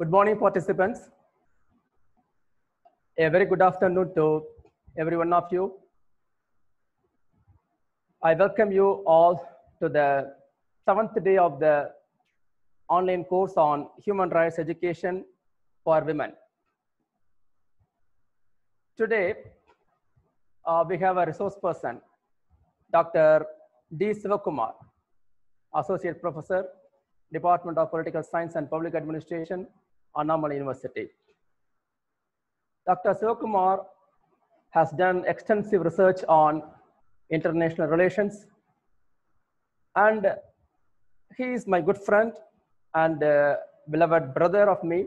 Good morning, participants. A very good afternoon to every one of you. I welcome you all to the 7th day of the online course on human rights education for women. Today, we have a resource person, Dr. D. Sivakumar, Associate Professor, Department of Political Science and Public Administration, Annamalai University. Dr. Sivakumar has done extensive research on international relations, and he is my good friend and beloved brother of me,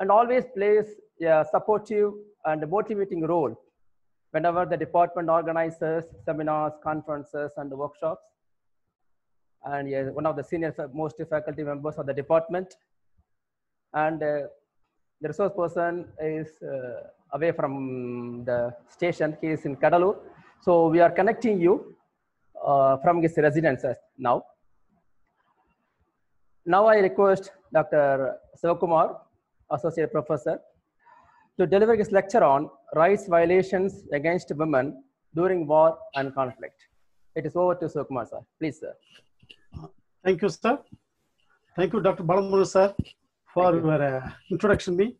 and always plays a supportive and motivating role whenever the department organizes seminars, conferences, and workshops. And he is one of the senior most faculty members of the department. And the resource person is away from the station. He is in Kadalur. So we are connecting you from his residence now. Now I request Dr. Sivakumar, Associate Professor, to deliver his lecture on rights violations against women during war and conflict. It is over to Sivakumar, sir. Please, sir. Thank you, sir. Thank you, Dr. Balamuru, sir, for your introduction me.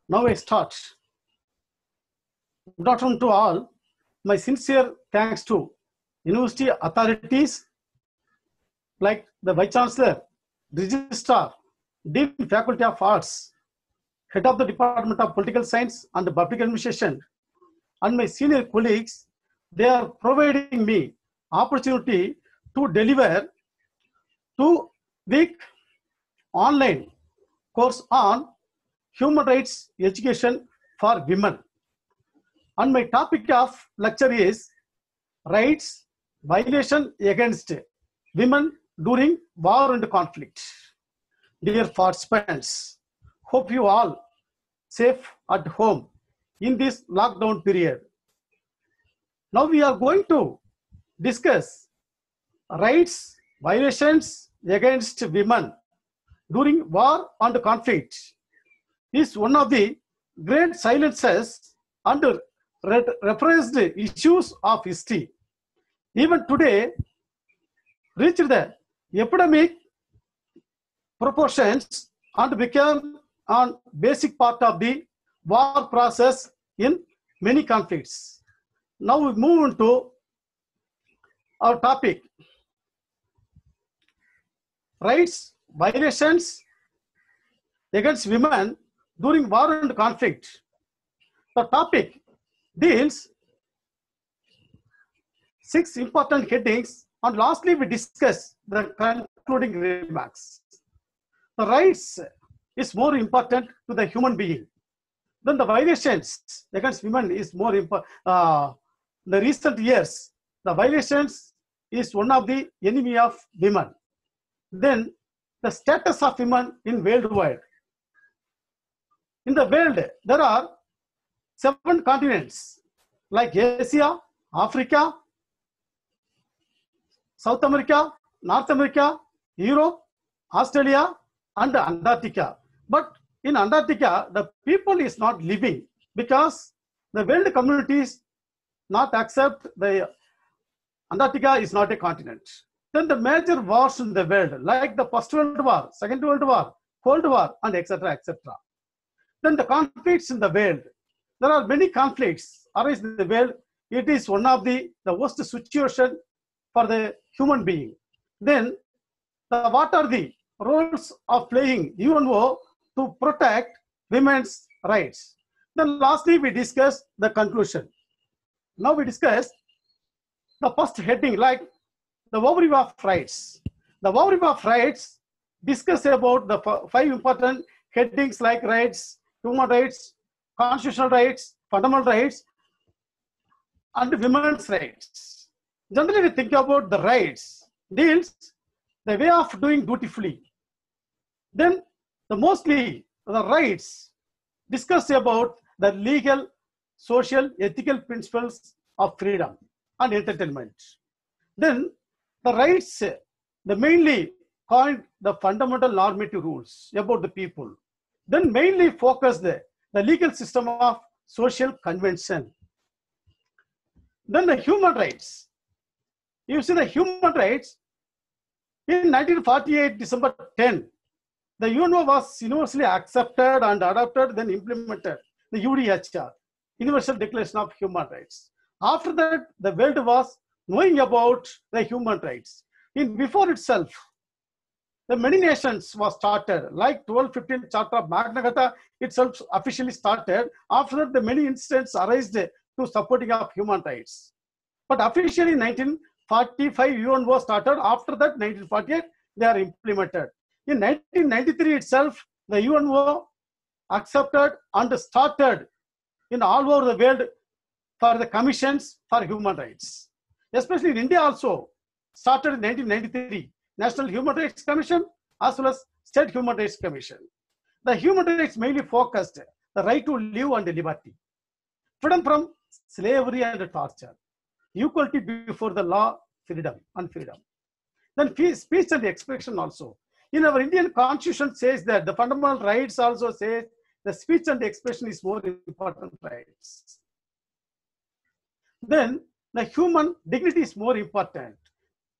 Now I start. Good afternoon to all. My sincere thanks to university authorities like the Vice Chancellor, Registrar, Dean Faculty of Arts, Head of the Department of Political Science and Public Administration, and my senior colleagues. They are providing me opportunity to deliver 2-week online course on human rights education for women. And my topic of lecture is rights violation against women during war and conflict. Dear participants, hope you all safe at home in this lockdown period. Now we are going to discuss rights violations against women during war and conflict. Is one of the great silences and repressed issues of history. Even today, reached the epidemic proportions and became a basic part of the war process in many conflicts. Now we move on to our topic. Rights violations against women during war and conflict. The topic deals 6 important headings, and lastly we discuss the concluding remarks. The rights is more important to the human being. Then the violations against women is more important. The recent years, the violations is one of the enemy of women. Then the status of women in worldwide. In the world, there are 7 continents like Asia, Africa, South America, North America, Europe, Australia, and Antarctica. But in Antarctica, the people is not living because the world communities not accept the Antarctica is not a continent. Then the major wars in the world, like the First World War, Second World War, Cold War, and etc., etc. Then the conflicts in the world. There are many conflicts arise in the world. It is one of the worst situation for the human being. Then what are the roles of playing UNO to protect women's rights? Then lastly, we discuss the conclusion. Now we discuss the first heading, like the overview of rights. The overview of rights discuss about the 5 important headings like rights, human rights, constitutional rights, fundamental rights, and women's rights. Generally, we think about the rights deals the way of doing dutifully. Then mostly the rights discuss about the legal, social, ethical principles of freedom and entertainment. Then the rights, the mainly coined the fundamental normative rules about the people. Then mainly focused the legal system of social convention. Then the human rights. You see the human rights in 1948, December 10, the UNO was universally accepted and adopted, then implemented the UDHR, Universal Declaration of Human Rights. After that, the world was knowing about the human rights. Before itself, the many nations was started, like 1215 Charter of Magna Carta itself officially started. After that, the many incidents arose to supporting of human rights. But officially 1945 UN was started. After that, 1948, they are implemented. In 1993 itself, the UNO accepted and started in all over the world for the commissions for human rights. Especially in India also, started in 1993, National Human Rights Commission as well as State Human Rights Commission. The human rights mainly focused the right to live and liberty, freedom from slavery and torture, equality before the law, freedom and freedom. Then speech and expression also. In our Indian constitution says that the fundamental rights also says the speech and expression is more important rights. Then the human dignity is more important.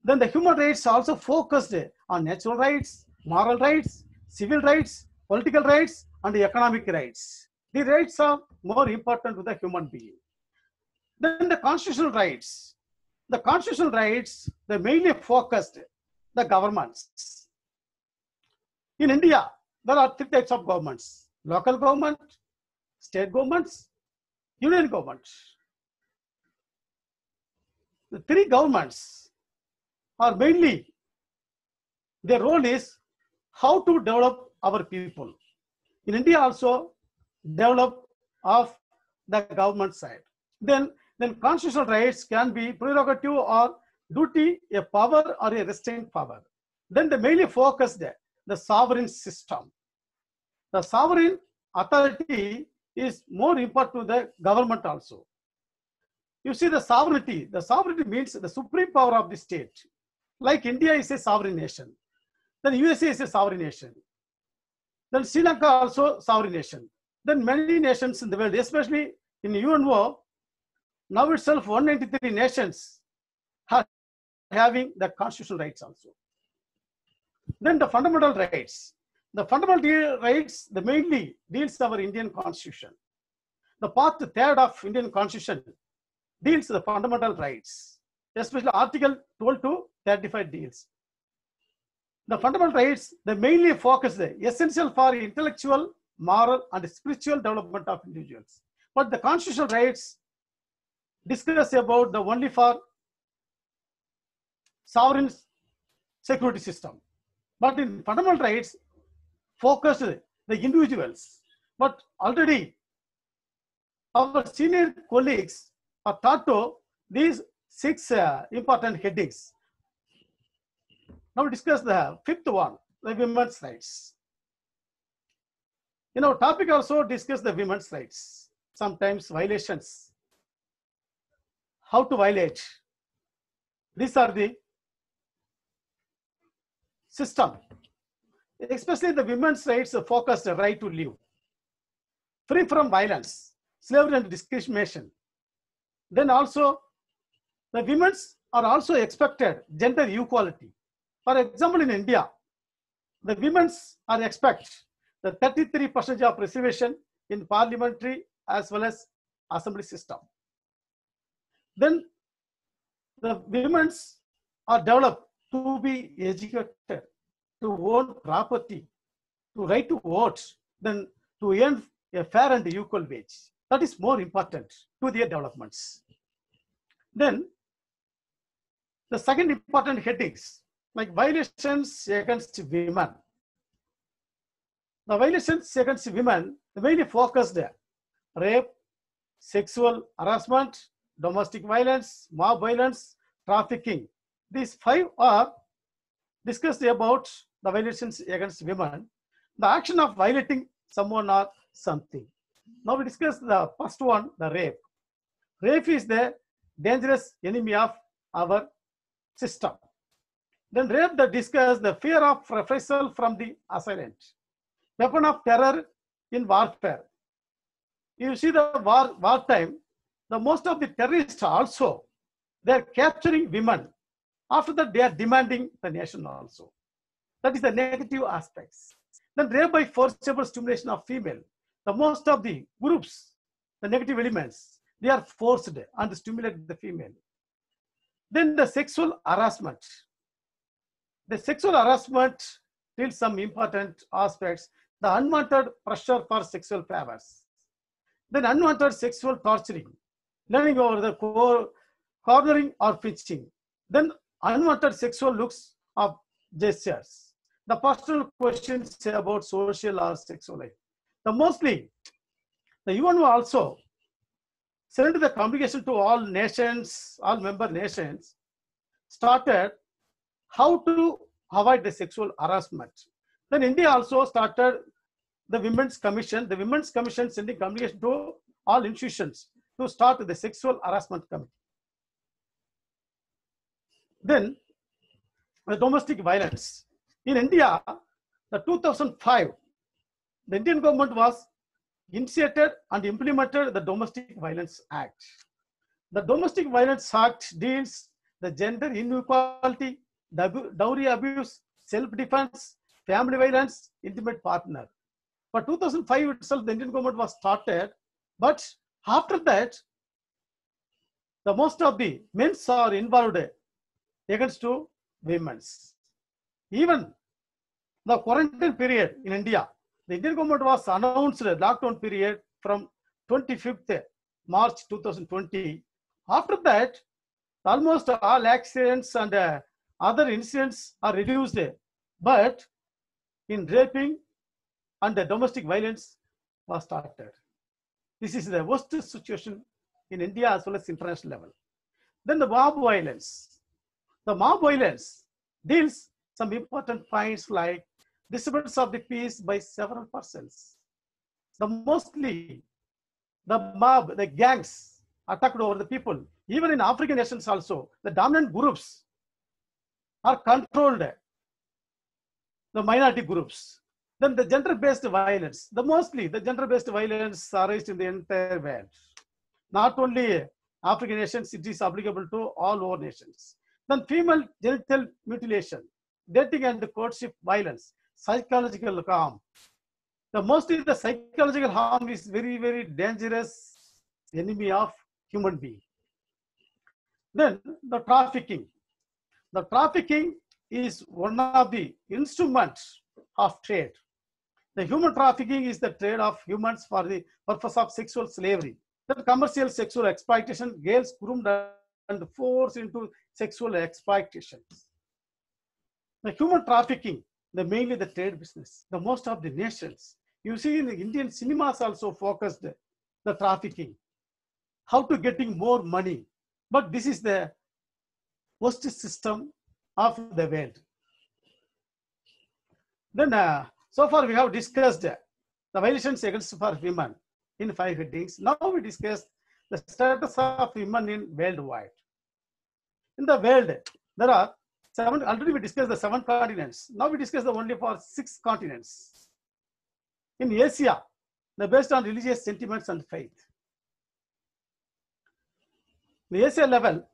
Then the human rights also focused on natural rights, moral rights, civil rights, political rights, and economic rights. The rights are more important to the human being. Then the constitutional rights. The constitutional rights, they mainly focused the governments. In India, there are three types of governments: local government, state governments, union government. The three governments are mainly, their role is how to develop our people. In India also, develop of the government side. Then constitutional rights can be prerogative or duty, a power or a restraint power. Then they mainly focus the sovereign system. The sovereign authority is more important to the government also. You see the sovereignty means the supreme power of the state. Like India is a sovereign nation. Then USA is a sovereign nation. Then Sri Lanka also sovereign nation. Then many nations in the world, especially in UNO, now itself 193 nations are having the constitutional rights also. Then the fundamental rights. The fundamental rights, the mainly deals our Indian constitution. The part 3rd of Indian constitution deals the fundamental rights, especially article 12 to 35 deals. The fundamental rights, they mainly focus the essential for intellectual, moral and spiritual development of individuals. But the constitutional rights discuss about the only for sovereign security system. But in fundamental rights, focus the individuals. But already our senior colleagues are taught to these 6 important headings. Now we discuss the 5th one, the women's rights. In our topic also discuss the women's rights. Sometimes violations. How to violate. These are the system. Especially the women's rights focus the right to live, free from violence, slavery and discrimination. Then also the women are also expected gender equality. For example, in India, the women are expected the 33% of reservation in parliamentary as well as assembly system. Then the women are developed to be educated, to own property, to right to vote, then to earn a fair and equal wage. That is more important to their developments. Then the second important headings, like violations against women. The violations against women mainly focused rape, sexual harassment, domestic violence, mob violence, trafficking. These 5 are discussed about the violations against women. The action of violating someone or something. Now we discuss the first one, the rape. Rape is the dangerous enemy of our system. Then rape that discuss the fear of reprisal from the assailant. Weapon of terror in warfare. You see the wartime, the most of the terrorists also, they are capturing women. After that, they are demanding the nation also. That is the negative aspects. Then rape by forcible stimulation of female. The most of the groups, the negative elements, they are forced and stimulate the female. Then the sexual harassment. The sexual harassment deals some important aspects. The unwanted pressure for sexual favors. Then unwanted sexual torturing, leaning over the cornering or pinching. Then unwanted sexual looks of gestures. The personal questions about social or sexual life. The mostly, the UN will also send the communication to all nations, all member nations, started how to avoid the sexual harassment. Then India also started the Women's Commission. The Women's Commission sending communication to all institutions to start the sexual harassment committee. Then the domestic violence. In India, the 2005, the Indian government was initiated and implemented the Domestic Violence Act. The Domestic Violence Act deals the gender inequality, dowry abuse, self-defense, family violence, intimate partner. For 2005 itself, the Indian government was started, but after that, the most of the men are involved against to women's. Even the quarantine period in India, the Indian government was announced a lockdown period from 25th March 2020. After that, almost all accidents and other incidents are reduced, but in raping and the domestic violence was started. This is the worst situation in India as well as international level. Then the mob violence. The mob violence deals some important points like disturbance of the peace by several persons. The mostly the mob, the gangs attacked over the people. Even in African nations also, the dominant groups are controlled the minority groups. Then the gender-based violence, the mostly the gender-based violence arised in the entire world. Not only African nations, it is applicable to all over nations. Then female genital mutilation, dating and courtship violence, psychological harm. Mostly the psychological harm is very, very dangerous enemy of human being. Then the trafficking. The trafficking is one of the instruments of trade. The human trafficking is the trade of humans for the purpose of sexual slavery. The commercial sexual exploitation, girls groomed and forced into sexual exploitation. The human trafficking, mainly the trade business. The most of the nations, you see in the Indian cinemas also focused the trafficking, how to getting more money. But this is the worst system of the world. Then so far we have discussed the violations against for women in 5 headings. Now we discuss the status of women in worldwide. In the world, there are 7, already we discussed the 7 continents. Now we discuss the only for 6 continents. In Asia, they're based on religious sentiments and faith. The Asia level,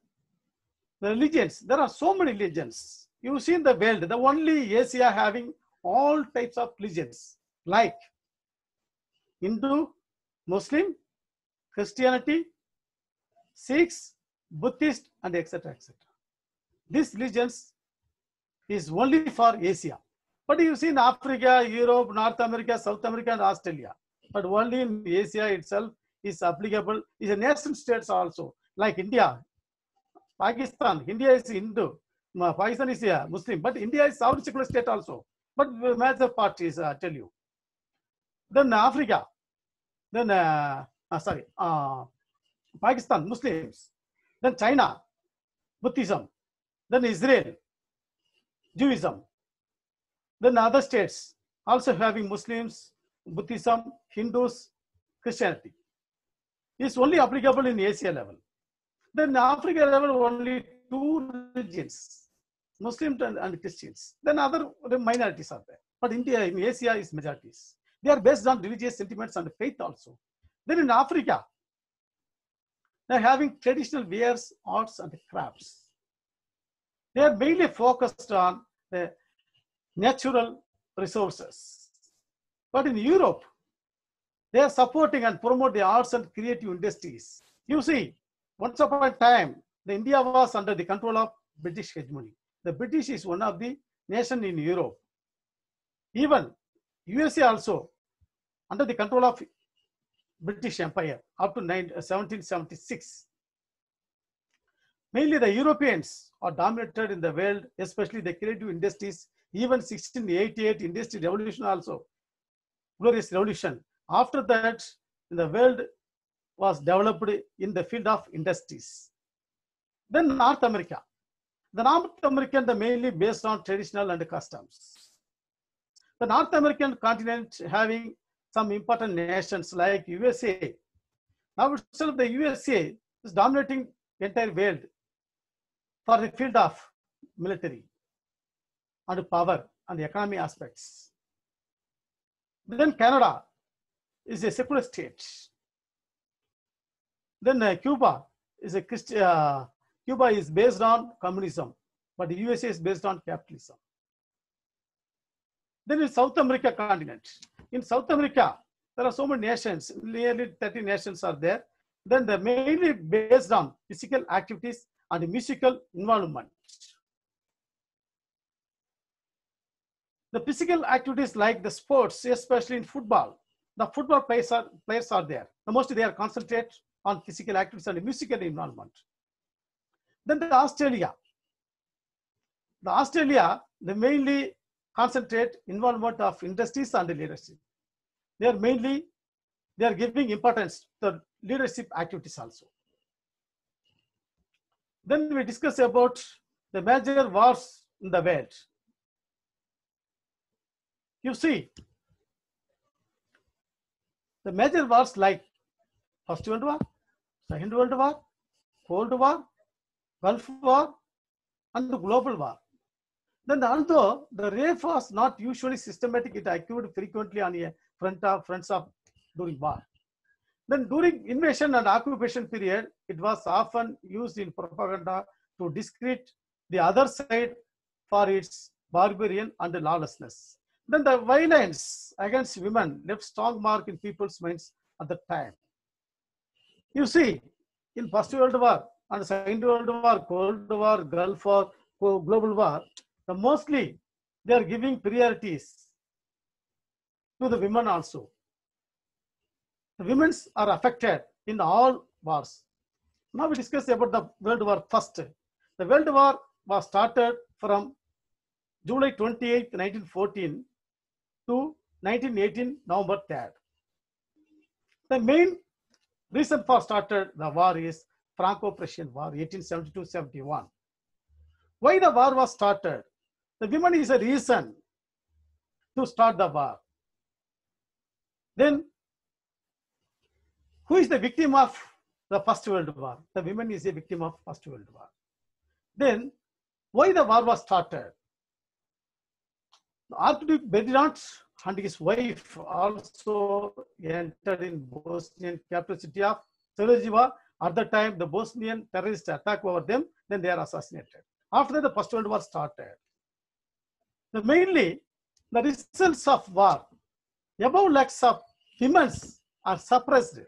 the religions, there are so many religions. You see in the world, the only Asia having all types of religions like Hindu, Muslim, Christianity, Sikhs, Buddhist, and etc. etc. These religions is only for Asia. But you see in Africa, Europe, North America, South America, and Australia. But only in Asia itself is applicable, is a nation states also. Like India, Pakistan, India is Hindu, Pakistan is a Muslim, but India is sovereign secular state also. But major part is, tell you. Then Africa, then Pakistan, Muslims, then China, Buddhism, then Israel, Judaism, then other states also having Muslims, Buddhism, Hindus, Christianity. It's only applicable in Asia level. Then Africa level only 2 religions. Muslims and Christians. Then other minorities are there. But India, in Asia, is majorities. They are based on religious sentiments and faith also. Then in Africa, they are having traditional wares, arts, and crafts. They are mainly focused on the natural resources. But in Europe, they are supporting and promote the arts and creative industries. You see, once upon a time, the India was under the control of British hegemony. The British is one of the nations in Europe. Even USA also under the control of British Empire up to 1776. Mainly the Europeans are dominated in the world, especially the creative industries. Even 1688 Industrial Revolution also, glorious revolution. After that, the world was developed in the field of industries. Then North America. The North American, the mainly based on traditional and customs. The North American continent having some important nations like USA. Now itself the USA is dominating the entire world for the field of military and power and economy aspects. Then Canada is a secular state. Then Cuba is a Cuba is based on communism, but the USA is based on capitalism. Then in South America continent. In South America, there are so many nations, nearly 30 nations are there. Then they're mainly based on physical activities and musical involvement. The physical activities like the sports, especially in football, the football players are there. Mostly they are concentrated on physical activities and musical involvement. Then the Australia, they mainly concentrate involvement of industries and leadership. They are giving importance to leadership activities also. Then we discuss about the major wars in the world. You see, the major wars like First World War, Second World War, Cold War, Gulf War, and the Global War. Then although the rape was not usually systematic, it occurred frequently on a fronts of during war. Then during invasion and occupation period, it was often used in propaganda to discredit the other side for its barbarian and lawlessness. Then the violence against women left strong mark in people's minds at the time. You see, in First World War and Second World War, Cold War, Gulf War, Global War, mostly they are giving priorities to the women also. The women are affected in all wars. Now we discuss about the World War first. The World War was started from July 28, 1914 to 1918, November 3rd. The main reason for started the war is Franco-Prussian War, 1872-71. Why the war was started? The women is a reason to start the war. Then, who is the victim of the First World War? The women is a victim of First World War. Then, why the war was started? Archduke Ferdinand and his wife also entered in Bosnian capital city of Sarajevo. At the time, the Bosnian terrorists attack over them, then they are assassinated. After that, the First World War started. Mainly, the results of war, above lakhs of women are suppressed,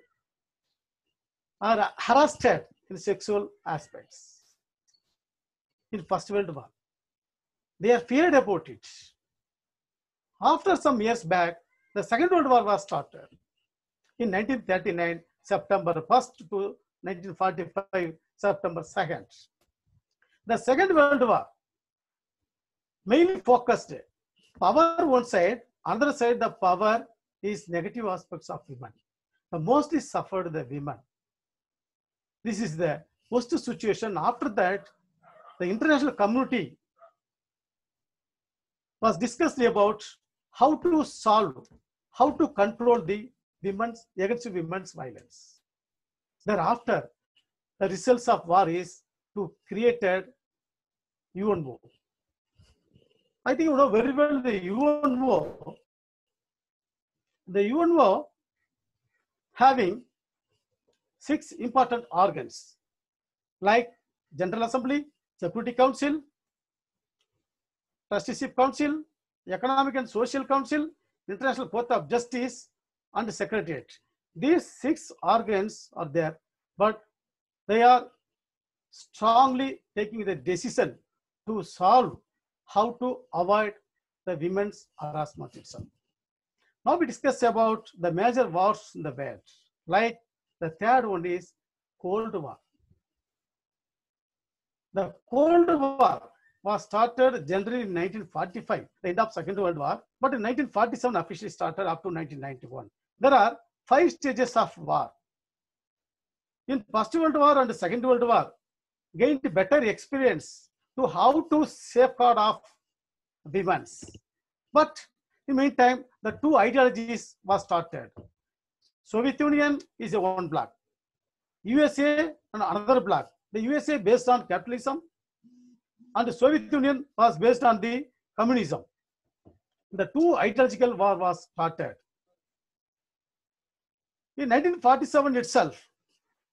are harassed in sexual aspects in First World War. They are feared about it. After some years back, the Second World War was started in 1939, September 1st to 1945, September 2nd. The Second World War mainly focused power one side, other side the power is negative aspects of women. The mostly suffered the women. This is the worst situation. After that, the international community was discussed about how to solve, how to control the against women's violence. Thereafter, the results of war is to create UNO, I think you know very well the UNO. The UNO having 6 important organs like General Assembly, Security Council, Trusteeship Council, Economic and Social Council, International Court of Justice, and Secretariat. These 6 organs are there, but they are strongly taking the decision to solve how to avoid the women's harassment itself. Now we discuss about the major wars in the world. Like the third one is Cold War. The Cold War was started generally in 1945, the end of Second World War, but in 1947 officially started up to 1991. There are 5 stages of war. In First World War and Second World War, gained better experience to how to safeguard of women. But in the meantime, the 2 ideologies was started. Soviet Union is a one bloc. USA and another bloc. The USA based on capitalism and the Soviet Union was based on the communism. The 2 ideological war was started. In 1947 itself,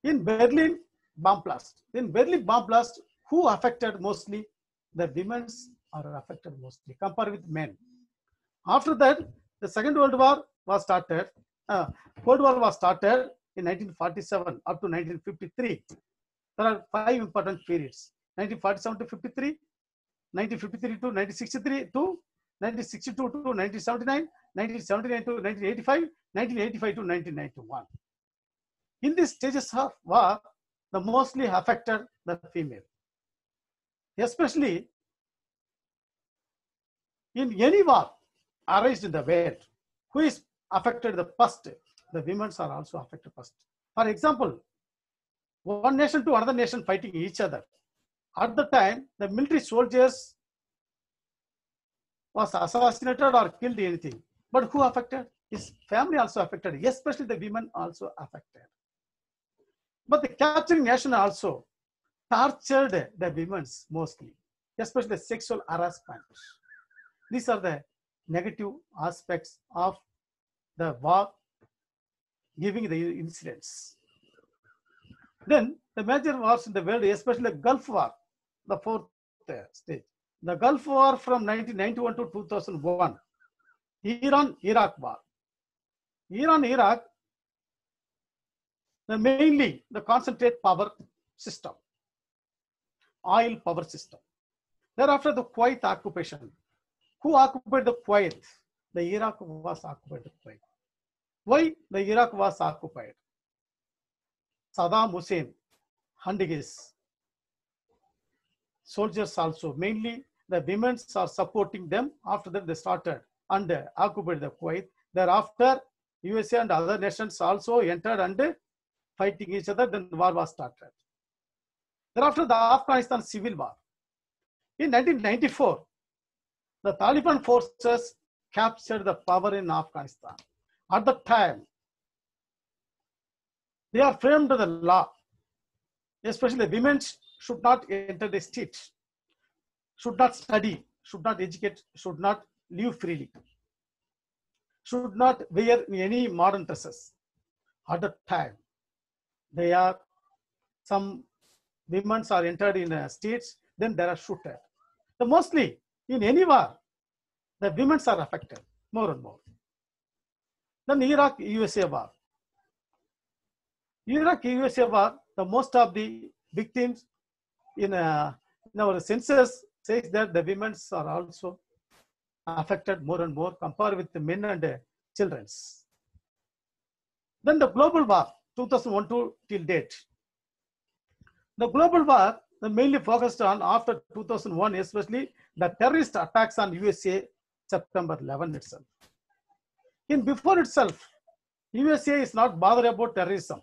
in Berlin bomb blast. In Berlin bomb blast, who affected mostly? The women are affected mostly compared with men. After that, the Second World War was started. Cold War was started in 1947 up to 1953. There are 5 important periods: 1947 to 53, 1953 to 1963 to 1962 to 1979, 1979 to 1985, 1985 to 1991. In these stages of war, the mostly affected the female, especially in any war arised in the world. Who is affected the first? The women are also affected first. For example, one nation to another nation fighting each other. At the time, the military soldiers was assassinated or killed anything. But who affected? His family also affected, especially the women also affected. But the capturing nation also tortured the women mostly, especially the sexual harassment. These are the negative aspects of the war giving the incidents. Then the major wars in the world, especially the Gulf War, the 4th stage. The Gulf War from 1991 to 2001. Iran-Iraq war. Iran-Iraq, mainly the concentrate power system, oil power system. Thereafter, the Kuwait occupation. Who occupied the Kuwait? The Iraq was occupied the Kuwait. Why the Iraq was occupied? Saddam Hussein and his soldiers also, mainly the women are supporting them. After that, they started and occupied the Kuwait. Thereafter, USA and other nations also entered and fighting each other. Then the war was started. Thereafter, the Afghanistan civil war. In 1994, the Taliban forces captured the power in Afghanistan. At the time, they are framed the law, especially the women should not enter the state, should not study, should not educate, should not live freely, should not wear any modern dresses. At the time, they are, some women are entered in states, then they are shooted. So mostly in any war, the women are affected more and more. Then Iraq-USA war. Iraq-USA war, the most of the victims in our census says that the women are also affected more and more compared with the men and children. Then the global war, 2001 to till date. The global war mainly focused on after 2001, especially the terrorist attacks on USA September 11 itself. In before itself, USA is not bothered about terrorism.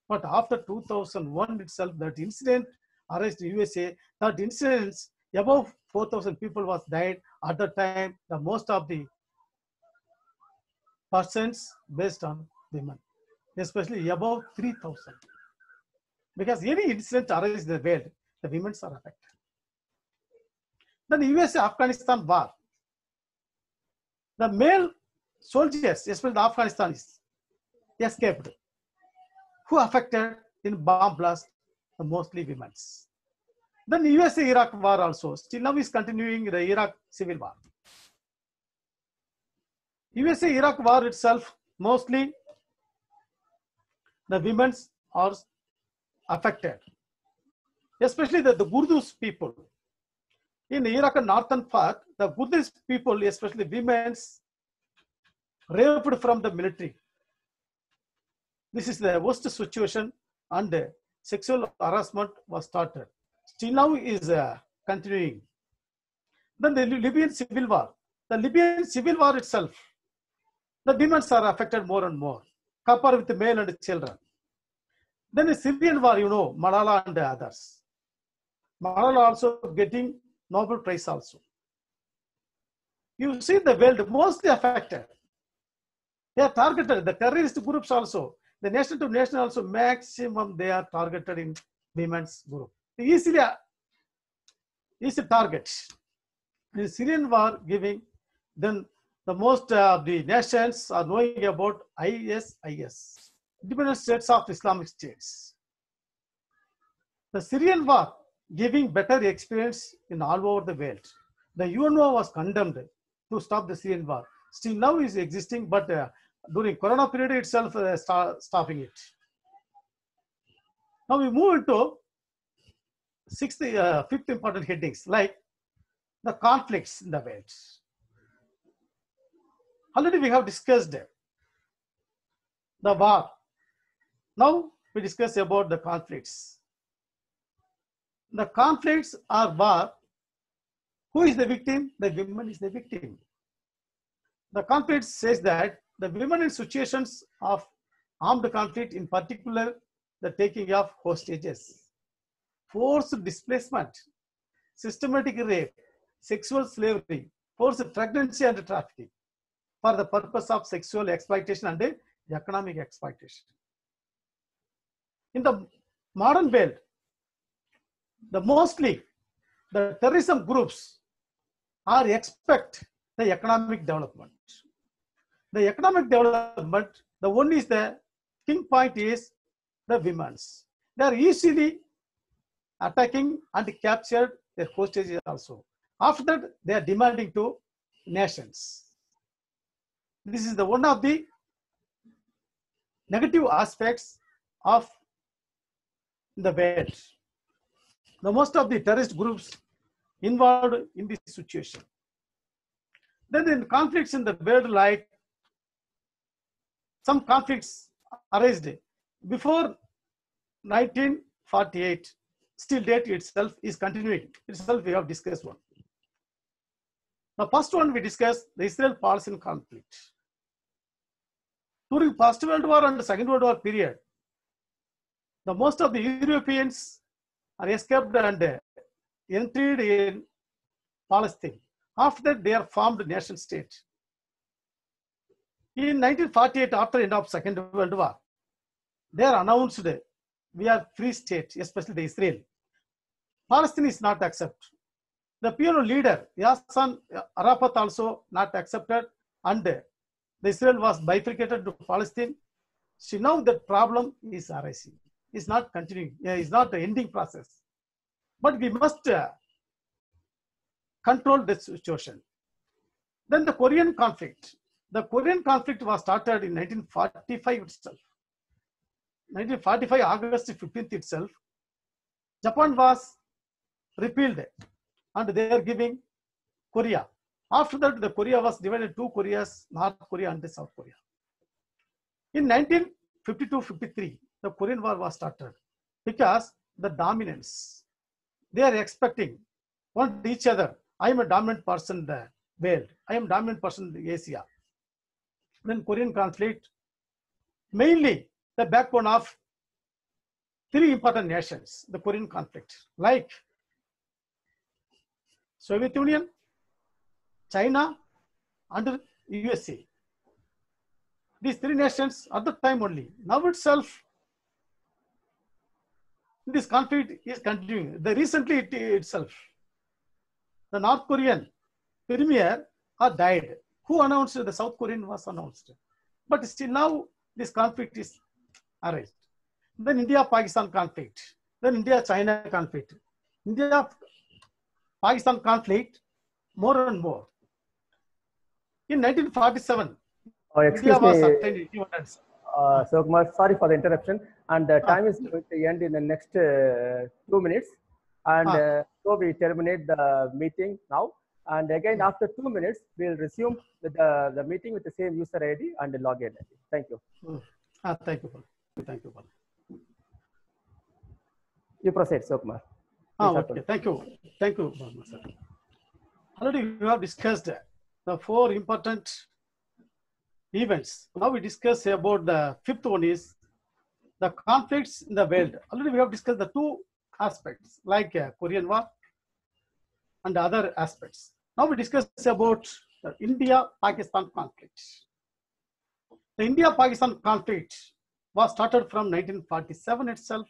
But after 2001 itself, that incident arrested USA, that incidents above 4,000 people was died. At the time, the most of the persons based on women, especially above 3,000. Because any incident arises in the world, the women are affected. Then USA-Afghanistan war. The male soldiers, especially the Afghanistanis, escaped. Who affected in bomb blast? The mostly women. Then USA-Iraq war also, still now is continuing the Iraq civil war. USA-Iraq war itself, mostly the women are affected, especially the Gurdus people. In Iraq and northern part, the Gurdus people, especially women, raped from the military. This is the worst situation, and sexual harassment was started. Still now is continuing. Then the Libyan civil war. The Libyan civil war itself, the women are affected more and more, compared with the male and children. Then the Syrian war, you know, Malala and others. Malala also getting Nobel Prize also. You see the world mostly affected. They are targeted, the terrorist groups also, the nation to nation also, maximum they are targeted in women's group. Easy target. The Syrian war giving, then the most of the nations are knowing about ISIS, Independent States of Islamic States. The Syrian war giving better experience in all over the world. The UNO was condemned to stop the Syrian war. Still now is existing, but during Corona period itself stopping it. Now we move into fifth important headings, like the conflicts in the world. Already we have discussed the war. Now we discuss about the conflicts. The conflicts are war. Who is the victim? The woman is the victim. The conflict says that the women in situations of armed conflict, in particular the taking of hostages, forced displacement, systematic rape, sexual slavery, forced pregnancy and trafficking for the purpose of sexual exploitation and economic exploitation. In the modern world, mostly the terrorism groups are expect the economic development. The economic development, the one is the king point is the women's. They are easily attacking and captured their hostages also. After that, they are demanding to nations. This is the one of the negative aspects of the world. The most of the terrorist groups involved in this situation. Then in conflicts in the world, like some conflicts arose before 1948, still date itself is continuing. Itself we have discussed one. The first one we discussed, the Israel-Palestine conflict. During First World War and the Second World War period, the most of the Europeans are escaped and entered in Palestine. After that, they are formed nation state. In 1948, after the end of Second World War, they are announced we are free state, especially the Israel. Palestine is not accepted. The PLO leader, Yasser Arafat, also not accepted, and the Israel was bifurcated to Palestine. So now the problem is arising. It's not continuing. It's not the ending process. But we must control this situation. Then the Korean conflict. The Korean conflict was started in 1945 itself. 1945, August 15th itself. Japan was repealed and they are giving Korea. After that, the Korea was divided two Koreas, North Korea and South Korea. In 1952-53, the Korean War was started because the dominance. They are expecting one each other. I am a dominant person in the world. I am dominant person in Asia. Then Korean conflict, mainly the backbone of three important nations, the Korean conflict, like Soviet Union, China, and USA. These three nations at the time only. Now itself, this conflict is continuing. Recently itself, the North Korean premier died Who announced? The South Korean was announced. But still now this conflict is arised. Then India-Pakistan conflict. Then India-China conflict. India-Pakistan conflict more and more. In 1947, Excuse India was me, attained independence. so Kumar, sorry for the interruption. And the time is going to end in the next 2 minutes. And so we terminate the meeting now. And again, after 2 minutes, we'll resume with the meeting with the same user ID and the login ID. Thank you. Thank you, Paul. Thank you, Paul. You proceed, Kumar. Okay. Thank you. Thank you, sir. Already we have discussed the 4 important events. Now we discuss about the 5th one is the conflicts in the world. Already we have discussed the 2 aspects like Korean War and other aspects. Now we discuss about the India-Pakistan conflict. The India-Pakistan conflict was started from 1947 itself,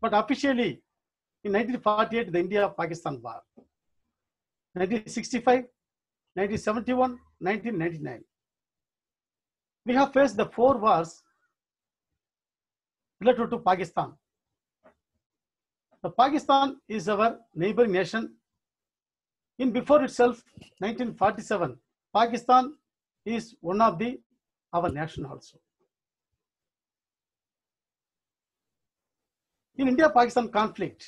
but officially in 1948 the India-Pakistan War. 1965, 1971, 1999. We have faced the 4 wars related to Pakistan. The Pakistan is our neighboring nation. In before itself, 1947, Pakistan is one of our nation also. In India-Pakistan conflict,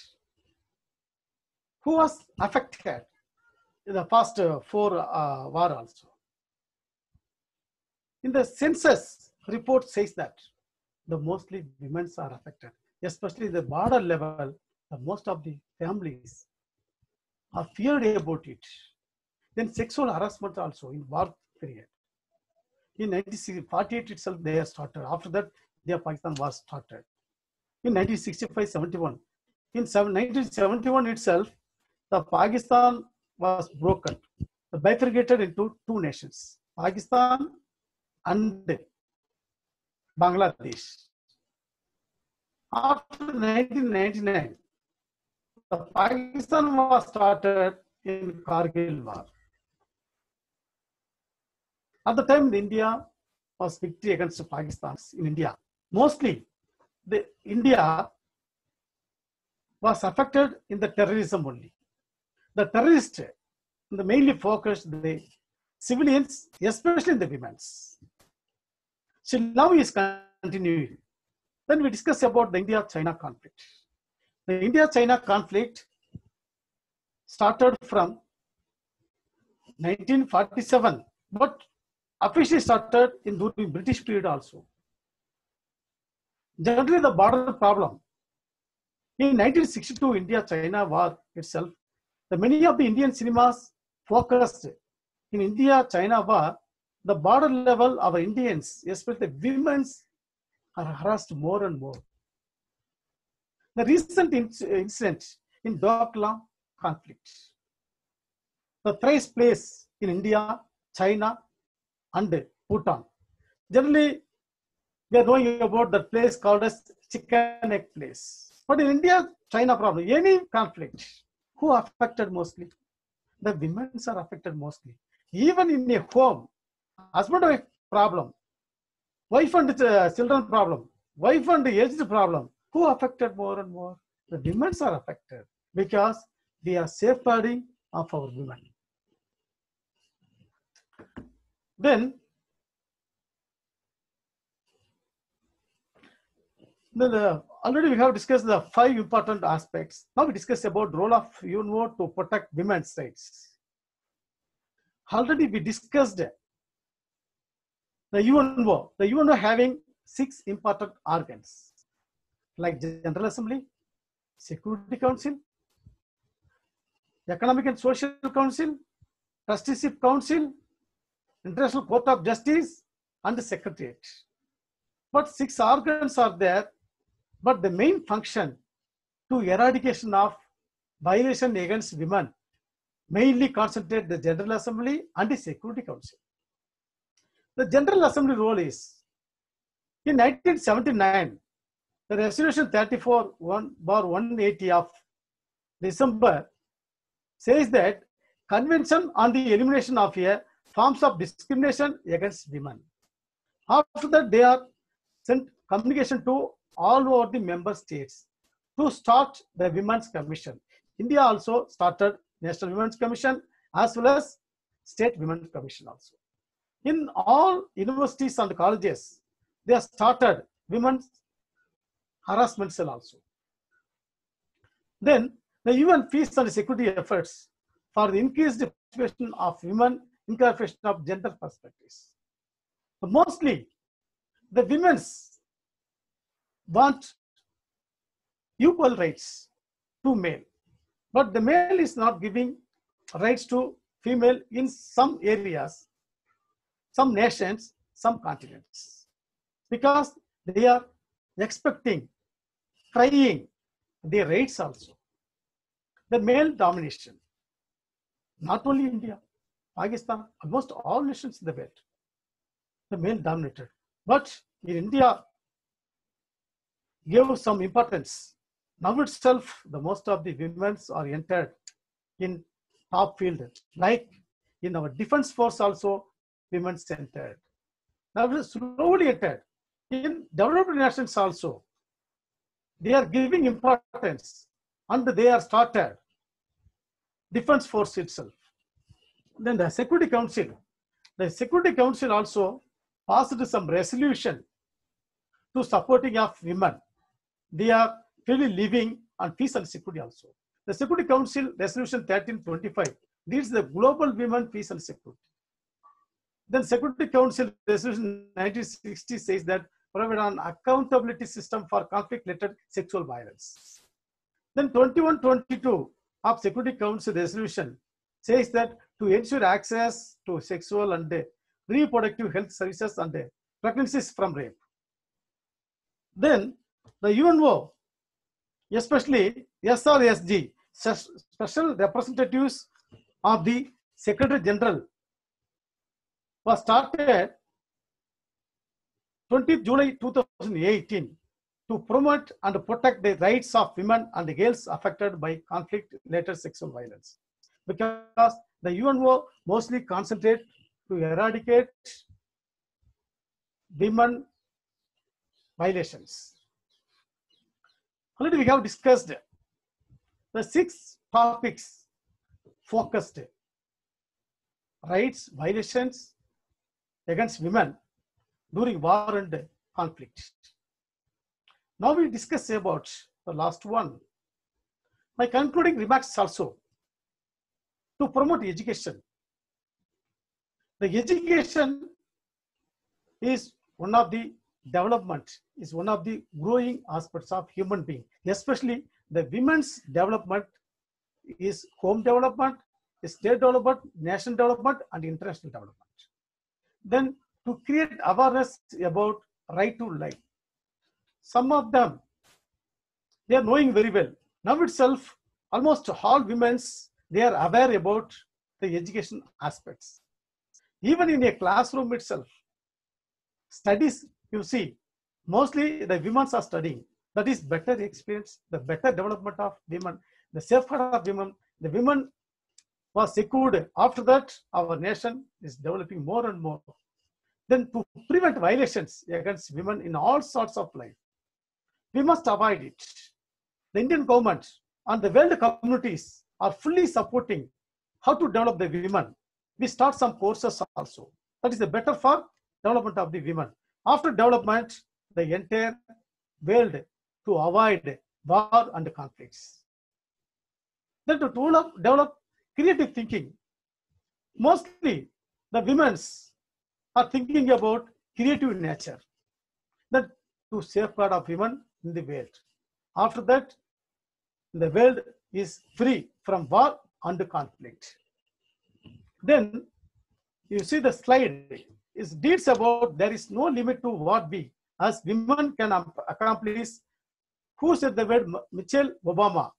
who was affected in the first 4 war also? In the census report says that the mostly women are affected, especially the border level. Most of the families are feared about it. Then sexual harassment also in war period. In 1948 itself they are started. After that, Pakistan was started. In 1965-71, in 1971 itself, the Pakistan was broken, bifurcated into 2 nations, Pakistan and Bangladesh. After 1999, the Pakistan was started in Kargil War. At the time, India was victory against Pakistan in India. Mostly, India was affected in the terrorism only. The terrorists mainly focused the civilians, especially the women. So now is continuing. Then we discuss about the India-China conflict. The India-China conflict started from 1947, but officially started during British period also. Generally, the border problem. In 1962 India-China war itself, many of the Indian cinemas focused in India-China war, the border level of Indians, especially the women, are harassed more and more. The recent incident in Doklam conflict, the thrice place in India, China, and Bhutan. Generally, we are knowing about the place called as chicken egg place. But in India-China problem, any conflict, who affected mostly? The women are affected mostly. Even in a home, husband-wife problem, wife and children problem, wife and aged problem, who affected more and more? The women are affected because we are safeguarding of our women. Then already we have discussed the 5 important aspects. Now we discuss about role of UNO to protect women's rights. Already we discussed the UNO. The UNO having 6 important organs like General Assembly, Security Council, Economic and Social Council, Trusteeship Council, International Court of Justice, and the Secretariat. But 6 organs are there, but the main function to eradication of violation against women mainly concentrate the General Assembly and the Security Council. The General Assembly role is, in 1979, the Resolution 34/180 of December says that Convention on the Elimination of a forms of discrimination against women. After that, they are sent communication to all over the member states to start the Women's Commission. India also started National Women's Commission as well as State Women's Commission also. In all universities and colleges, they have started Women's Harassment Cell also. Then the UN Peace and Security efforts for the increased participation of women, incorporation of gender perspectives. But mostly, the women's want equal rights to male, but the male is not giving rights to female in some areas, some nations, some continents, because they are expecting, crying their rights also. The male domination, not only India, Pakistan, almost all nations in the world, the male dominated. But in India, gave some importance. Now itself, the most of the women are entered in top field, like in our defense force also, women entered. Now slowly entered. In developed nations also, they are giving importance and they are started defense force itself. Then the Security Council also passed some resolution to supporting of women. They are freely living on peace and security also. The Security Council Resolution 1325 leads the global women peace and security. Then Security Council Resolution 1960 says that provide an accountability system for conflict-related sexual violence. Then 2122 of Security Council Resolution says that to ensure access to sexual and reproductive health services and pregnancies from rape. Then the UNO, especially SRSG, Special Representatives of the Secretary General, was started 20th July 2018 to promote and protect the rights of women and girls affected by conflict-related sexual violence. Because the UNO mostly concentrate to eradicate women violations. Already we have discussed the 6 topics focused: rights violations against women during war and conflict. Now we discuss about the last one. My concluding remarks also to promote education. The education is one of the development, is one of the growing aspects of human being, especially the women's development is home development, state development, national development, and international development. Then to create awareness about right to life. Some of them, they are knowing very well. Now itself, almost all women's, they are aware about the education aspects. Even in a classroom itself, studies, you see, mostly the women are studying. That is better experience, the better development of women, the safeguard of women. The women was secured. After that, our nation is developing more and more. Then to prevent violations against women in all sorts of life, we must avoid it. The Indian government and the world communities are fully supporting how to develop the women. We start some courses also. That is the better for development of the women. After development, the entire world to avoid war and conflicts. Then to develop creative thinking. Mostly the women are thinking about creative nature. Then to safeguard of women in the world. After that, the world is free from war and conflict. Then you see the slide is deeds about there is no limit to what we as women can accomplish. Who said the word? Michelle Obama.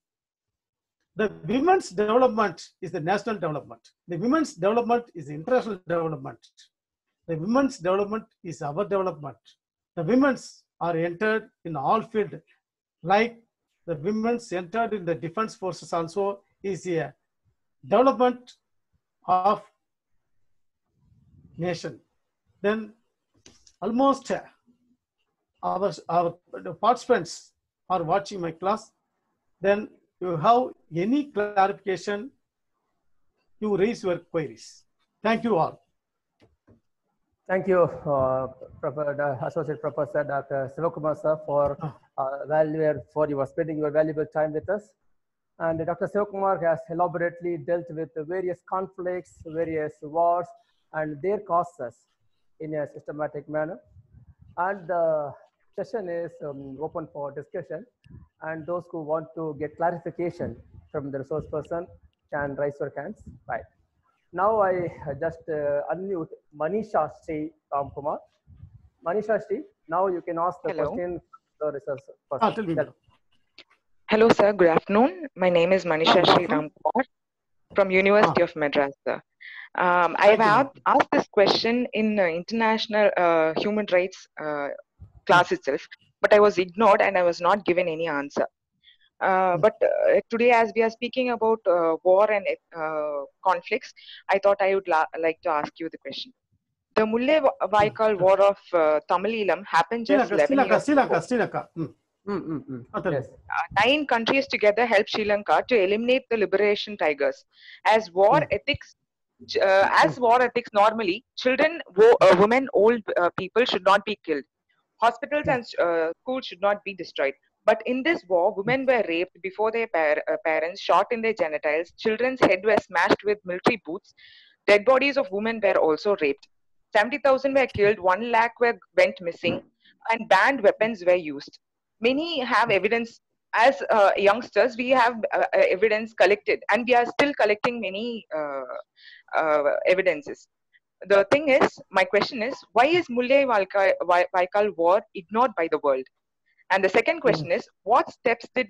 The women's development is the national development. The women's development is the international development. The women's development is our development. The women's are entered in all fields, like the women's entered in the defense forces also is a development of nation, then almost our participants are watching my class. Then you have any clarification, you raise your queries. Thank you all. Thank you, Associate Professor Dr. Sivakumar sir, for you were spending your valuable time with us. And Dr. Sivakumar has elaborately dealt with the various conflicts, various wars, and their causes in a systematic manner. And the session is open for discussion. And those who want to get clarification from the resource person can raise your hands. Right. Now I just unmute Manisha Sri Ramkumar. Manisha Sri, now you can ask the question to the resource person. Hello, sir. Good afternoon. My name is Manisha Sri Ramkumar from University of Madras, sir. I have asked this question in international human rights class itself, but I was ignored and I was not given any answer. But today, as we are speaking about war and conflicts, I thought I would like to ask you the question. The Mulle Vaikal War of Tamilam happened just 11 years ago. Sri Lanka. Yes. 9 countries together helped Sri Lanka to eliminate the liberation tigers. As war ethics normally, children, women, old people should not be killed. Hospitals and schools should not be destroyed. But in this war, women were raped before their parents, shot in their genitals, children's heads were smashed with military boots, dead bodies of women were also raped. 70,000 were killed, 1 lakh went missing, and banned weapons were used. Many have evidence. As youngsters, we have evidence collected, and we are still collecting many evidences. The thing is, my question is, why is Mulle Vaikal war ignored by the world? And the second question is, what steps did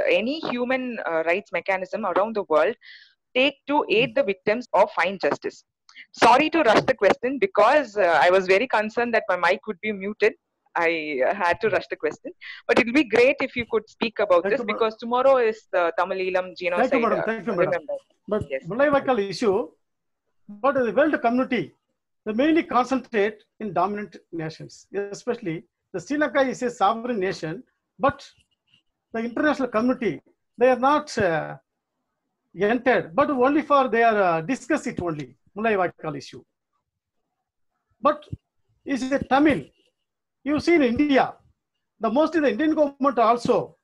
any human rights mechanism around the world take to aid the victims or find justice? Sorry to rush the question because I was very concerned that my mic would be muted. I had to rush the question, but it will be great if you could speak about this because tomorrow is the Tamilam genocide. Thank you, madam. But Mulle Vaikal issue, but the world community, they mainly concentrate in dominant nations, especially the Sri Lanka is a sovereign nation, but the international community, they are not entered, but only for their discuss it only, Mulle Vaikal issue. But is it Tamil? You see in India, mostly the Indian government also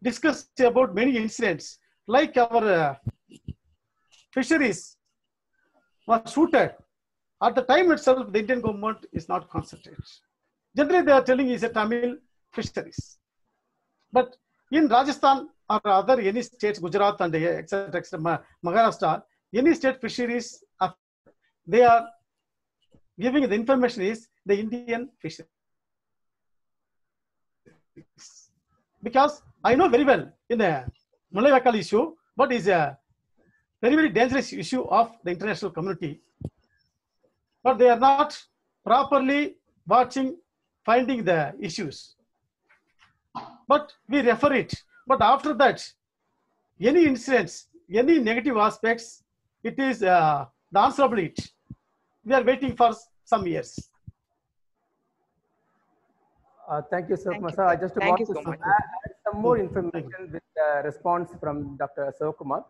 discussed about many incidents, like our fisheries were shooted. At the time itself, the Indian government is not concentrated. Generally, they are telling is a Tamil fisheries. But in Rajasthan or other any states, Gujarat and etc., Maharashtra, any state fisheries, they are giving the information is the Indian fisheries. Because I know very well in the Mulle Vaikal issue, but is a very, very dangerous issue of the international community. But they are not properly watching, finding the issues. But we refer it. But after that, any incidents, any negative aspects, it is the answerable it. We are waiting for some years. Thank you so much, sir. I just want to add some more information with the response from Dr. Sivakumar.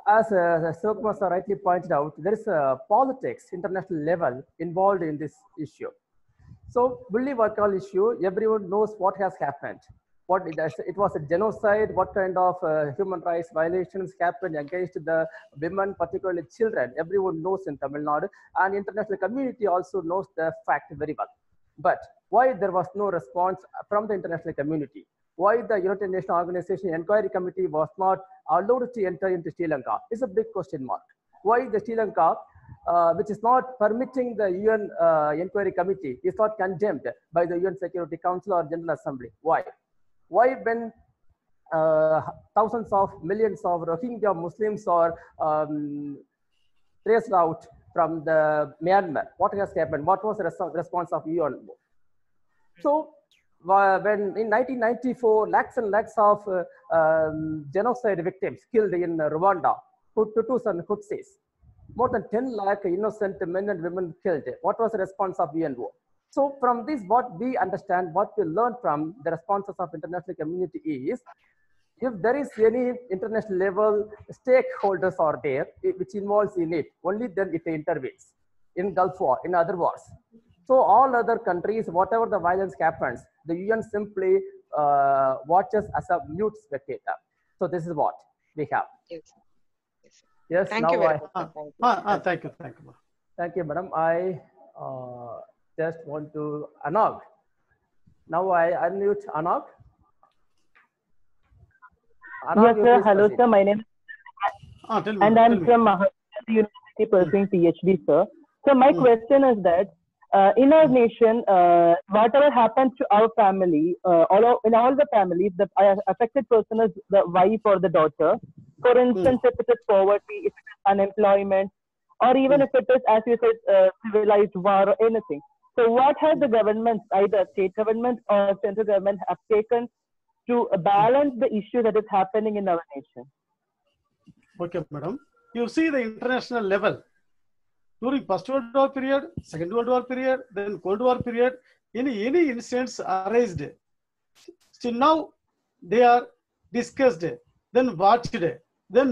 As Sivakumar sir rightly pointed out, there is a politics, international level involved in this issue. So, Mulle Vaikal issue, everyone knows what has happened. It was a genocide, what kind of human rights violations happened against the women, particularly children. Everyone knows in Tamil Nadu, and international community also knows the fact very well. But why there was no response from the international community? Why the United Nations Organization Inquiry Committee was not allowed to enter into Sri Lanka is a big question mark. Why the Sri Lanka, which is not permitting the UN Inquiry Committee, is not condemned by the UN Security Council or General Assembly? Why? Why when thousands of millions of Rohingya Muslims are traced out from the Myanmar? What has happened? What was the response of UN? So when in 1994, lakhs and lakhs of genocide victims killed in Rwanda, Hutus and Tutsis. more than 10 lakh innocent men and women killed. What was the response of UNO? So from this, what we understand, what we learn from the responses of international community is, if there is any international level stakeholders are there, which involves in it, only then it intervenes. In Gulf War, in other wars. So all other countries, whatever the violence happens, the UN simply watches as a mute spectator. So this is what we have. Yes. Yes. Yes. Thank Now you very much. Thank you. Thank you, madam. I just want to Anag. Now I unmute Anag. Yes, sir. Hello, sir. My name is and I'm from Maharashtra University pursuing PhD, sir. So my question is that in our nation, whatever happens to our family, in all the families, the affected person is the wife or the daughter. For instance, if it is poverty, if it is unemployment, or even if it is, as you said, civilized war or anything. So what has the government, either state government or central government, have taken to balance the issue that is happening in our nation? Okay, madam. You see the international level. During First World War period, Second World War period, then Cold War period, any incidents arised, still now they are discussed, then watched, then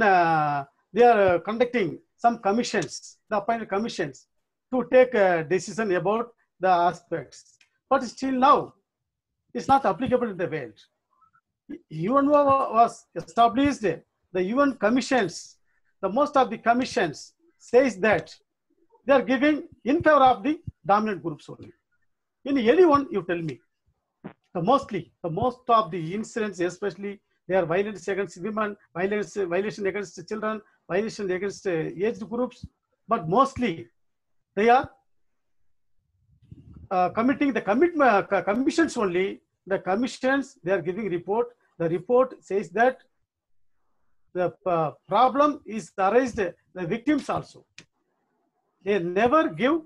they are conducting some commissions, the appointed commissions, to take a decision about the aspects. But still now, it's not applicable in the world. UN was established, the UN commissions, the most of the commissions says that they are giving in favor of the dominant groups only. In anyone, you tell me, the most of the incidents, especially they are violence against women, violation against children, violation against aged groups, but mostly they are committing the commissions only. The commissions, they are giving report. The report says that the problem is arised the victims also. They never give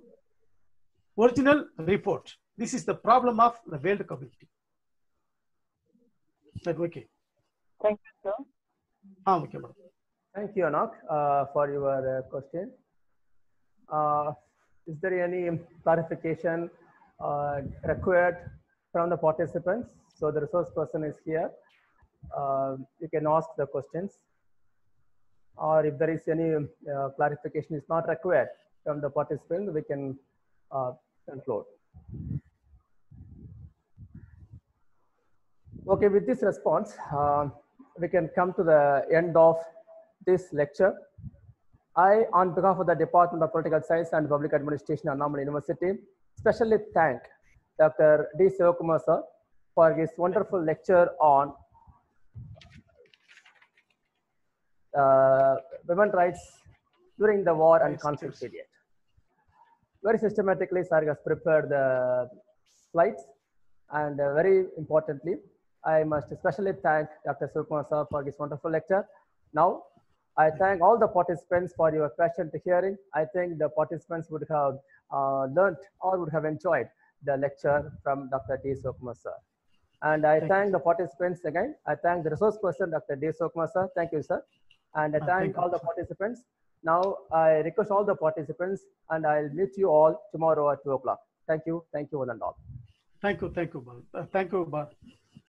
original report. This is the problem of the world community. Okay. Thank you, sir. Okay, madam. Thank you, Anak, for your question. Is there any clarification required from the participants? So the resource person is here. You can ask the questions. Or if there is any clarification is not required from the participant, we can conclude. Okay, with this response, we can come to the end of this lecture. I, on behalf of the Department of Political Science and Public Administration, Annamalai University, specially thank Dr. D. Sivakumar sir for his wonderful lecture on women's rights during the war and conflict period. Very systematically, sir has prepared the slides, and very importantly, I must especially thank Dr. Sivakumar sir for his wonderful lecture. Now, I thank all the participants for your patient hearing. I think the participants would have learned or would have enjoyed the lecture from Dr. D. Sivakumar sir. And I thank the participants again. I thank the resource person, Dr. D. Sivakumar sir. Thank you, sir. And I thank all the participants. Now, I request all the participants, and I'll meet you all tomorrow at 2 o'clock. Thank you. Thank you, one and all. Thank you. Thank you, Bal.